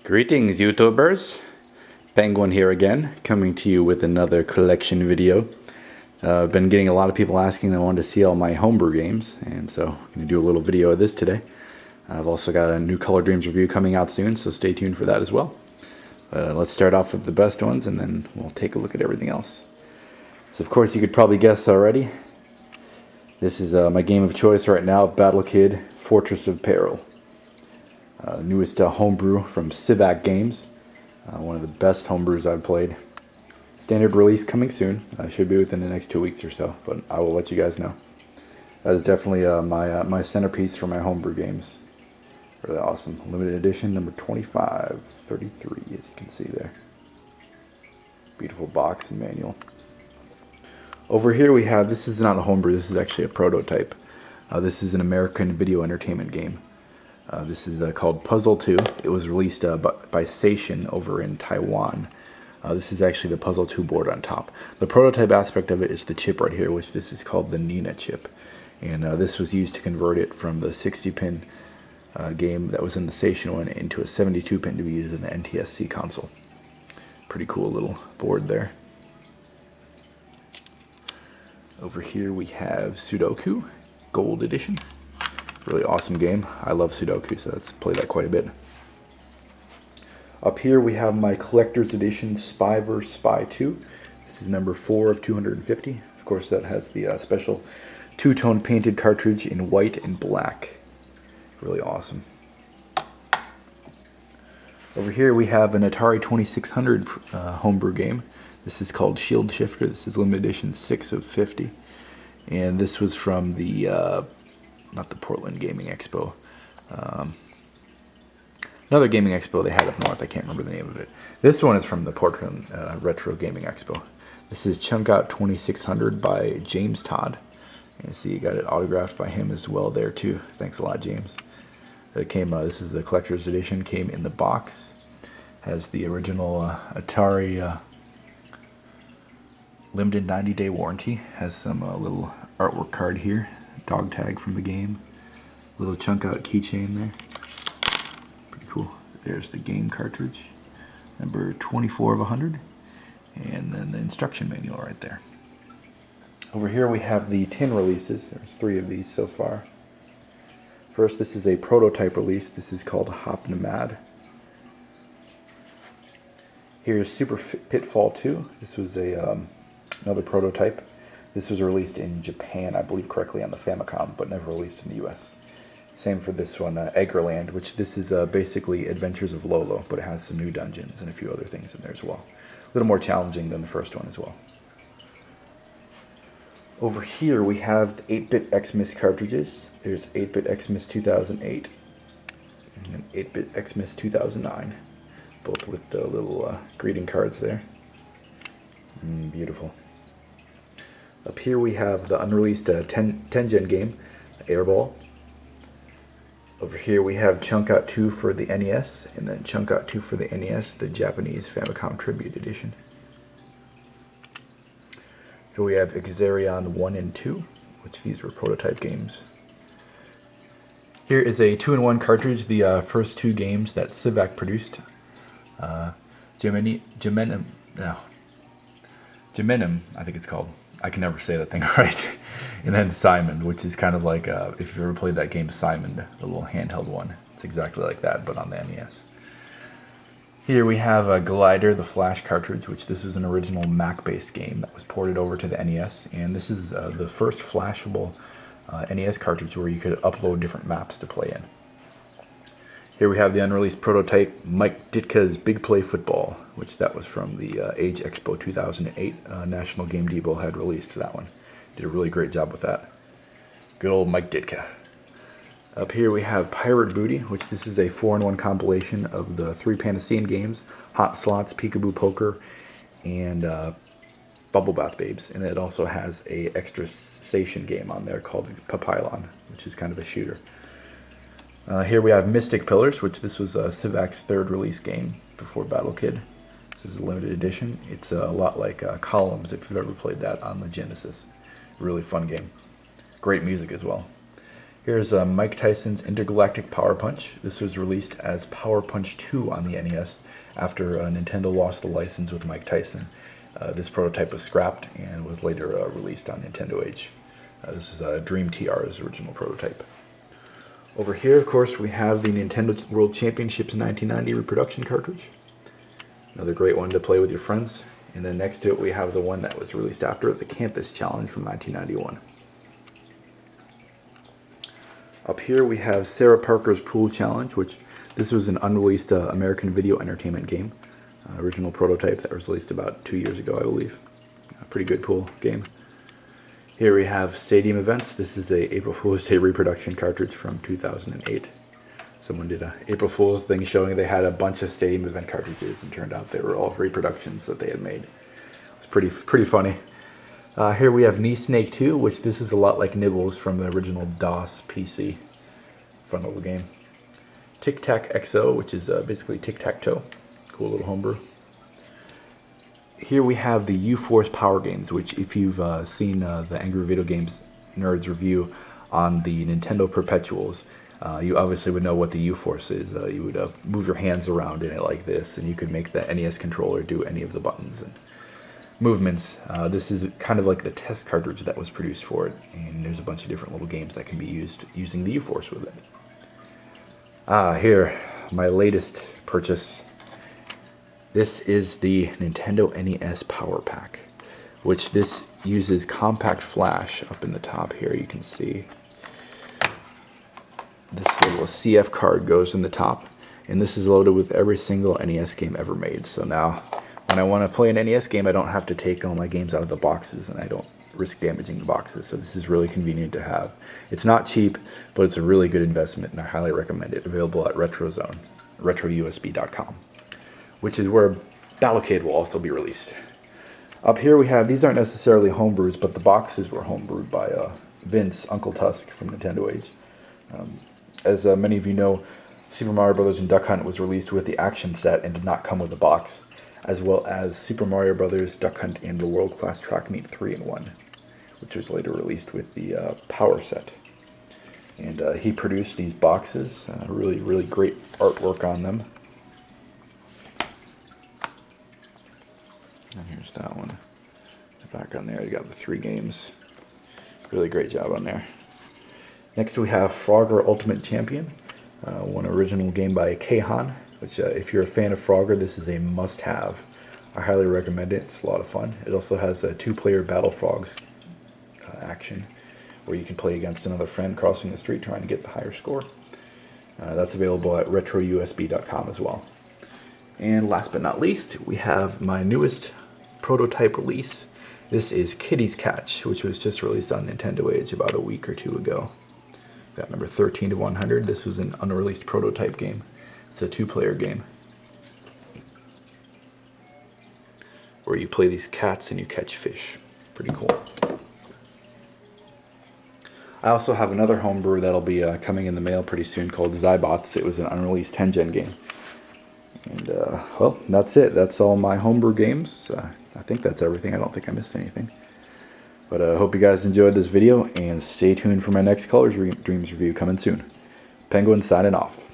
Greetings, YouTubers. Penguin here again, coming to you with another collection video. I've been getting a lot of people asking they wanted to see all my homebrew games, and so I'm going to do a little video of this today. I've also got a new Color Dreams review coming out soon, so stay tuned for that as well. Let's start off with the best ones, and then we'll take a look at everything else. So, of course, you could probably guess already. This is my game of choice right now, Battle Kid Fortress of Peril. Newest homebrew from Civac Games. One of the best homebrews I've played. Standard release coming soon. Should be within the next 2 weeks or so, but I will let you guys know. That is definitely my centerpiece for my homebrew games. Really awesome. Limited edition number 2533, as you can see there. Beautiful box and manual. Over here we have, this is not a homebrew, this is actually a prototype. This is an American video entertainment game. This is called Puzzle 2. It was released by Seishin over in Taiwan. This is actually the Puzzle 2 board on top. The prototype aspect of it is the chip right here, which this is called the Nina chip. And this was used to convert it from the 60-pin game that was in the Seishin one into a 72-pin to be used in the NTSC console. Pretty cool little board there. Over here we have Sudoku, Gold Edition. Really awesome game. I love Sudoku, so let's play that quite a bit. Up here we have my collector's edition Spy vs. Spy 2. This is number 4 of 250. Of course, that has the special two-tone painted cartridge in white and black. Really awesome. Over here we have an Atari 2600 homebrew game. This is called Shield Shifter. This is limited edition 6 of 50. And this was from the not the Portland Gaming Expo. Another gaming expo they had up north. I can't remember the name of it. This one is from the Portland Retro Gaming Expo. This is Chunk Out 2600 by James Todd. And see, you got it autographed by him as well there too. Thanks a lot, James. It came. This is the collector's edition. Came in the box. Has the original Atari limited 90-day warranty. Has some little artwork card here. Dog tag from the game. Little Chunk Out keychain there. Pretty cool. There's the game cartridge. Number 24 of 100. And then the instruction manual right there. Over here we have the tin releases. There's 3 of these so far. First, this is a prototype release. This is called Hop Nomad. Here's Super Pitfall 2. This was another prototype. This was released in Japan, I believe correctly, on the Famicom, but never released in the US. Same for this one, Eggerland, which this is basically Adventures of Lolo, but it has some new dungeons and a few other things in there as well. A little more challenging than the first one as well. Over here we have 8-bit Xmas cartridges. There's 8-bit Xmas 2008 and 8-bit Xmas 2009, both with the little greeting cards there. Beautiful. Up here we have the unreleased 10-gen game, Airball. Over here we have Chunk Out 2 for the NES, and then Chunk Out 2 for the NES, the Japanese Famicom Tribute Edition. Here we have Exarion 1 and 2, which these were prototype games. Here is a 2-in-1 cartridge, the first 2 games that Civac produced. Gemenim, I think it's called. I can never say that thing right. And then Simon, which is kind of like, if you've ever played that game Simon, the little handheld one. It's exactly like that, but on the NES. Here we have a Glider, the Flash cartridge, which this is an original Mac-based game that was ported over to the NES. And this is the first flashable NES cartridge where you could upload different maps to play in. Here we have the unreleased prototype Mike Ditka's Big Play Football, which that was from the Age Expo 2008. National Game Depot had released that one. Did a really great job with that. Good old Mike Ditka. Up here we have Pirate Booty, which this is a 4-in-1 compilation of the 3 Panacea games, Hot Slots, Peekaboo Poker, and Bubble Bath Babes. And it also has a extra station game on there called Papylon, which is kind of a shooter. Here we have Mystic Pillars, which this was Civac's 3rd release game before Battle Kid. This is a limited edition. It's a lot like Columns, if you've ever played that on the Genesis. Really fun game. Great music as well. Here's Mike Tyson's Intergalactic Power Punch. This was released as Power Punch 2 on the NES after Nintendo lost the license with Mike Tyson. This prototype was scrapped and was later released on Nintendo Age. This is Dream TR's original prototype. Over here, of course, we have the Nintendo World Championships 1990 reproduction cartridge. Another great one to play with your friends. And then next to it, we have the one that was released after it, the Campus Challenge from 1991. Up here we have Sarah Parker's Pool Challenge, which this was an unreleased American video entertainment game. Original prototype that was released about 2 years ago, I believe. A pretty good pool game. Here we have Stadium Events. This is a April Fool's Day reproduction cartridge from 2008. Someone did a April Fool's thing showing they had a bunch of Stadium Event cartridges, and turned out they were all reproductions that they had made. It's pretty funny. Here we have Knee Snake 2, which this is a lot like Nibbles from the original DOS PC. Fun little game. Tic Tac XO, which is basically tic-tac-toe. Cool little homebrew. Here we have the U-Force Power Games, which if you've seen the Angry Video Games Nerds review on the Nintendo Perpetuals, you obviously would know what the U-Force is. You would move your hands around in it like this, and you could make the NES controller do any of the buttons and movements. This is kind of like the test cartridge that was produced for it, and there's a bunch of different little games that can be used using the U-Force with it. Here, my latest purchase. This is the Nintendo NES Power Pack, which this uses compact flash. Up in the top here you can see this little CF card goes in the top, and this is loaded with every single NES game ever made. So now when I want to play an NES game, I don't have to take all my games out of the boxes, and I don't risk damaging the boxes. So this is really convenient to have. It's not cheap, but it's a really good investment, and I highly recommend it. Available at RetroZone, retrousb.com, which is where Battlecade will also be released. Up here we have, these aren't necessarily homebrews, but the boxes were homebrewed by Vince, Uncle Tusk from Nintendo Age. As many of you know, Super Mario Bros. And Duck Hunt was released with the action set and did not come with a box, as well as Super Mario Bros., Duck Hunt, and the World Class Track Meet 3-in-1, which was later released with the Power set. And he produced these boxes, really great artwork on them. And here's that one. Back on there, you got the 3 games. Really great job on there. Next we have Frogger Ultimate Champion, one original game by K-Han, which if you're a fan of Frogger, this is a must-have. I highly recommend it. It's a lot of fun. It also has a 2-player Battle Frogs action, where you can play against another friend crossing the street trying to get the higher score. That's available at retrousb.com as well. And last but not least, we have my newest prototype release. This is Kitty's Catch, which was just released on Nintendo Age about a week or 2 ago. Got number 13 to 100. This was an unreleased prototype game. It's a 2-player game where you play these cats and you catch fish. Pretty cool. I also have another homebrew that'll be coming in the mail pretty soon called Zybots. It was an unreleased 10-gen game. And, well, that's it. That's all my homebrew games. I think that's everything. I don't think I missed anything. But I hope you guys enjoyed this video, and stay tuned for my next Colors Dreams review coming soon. Penguin signing off.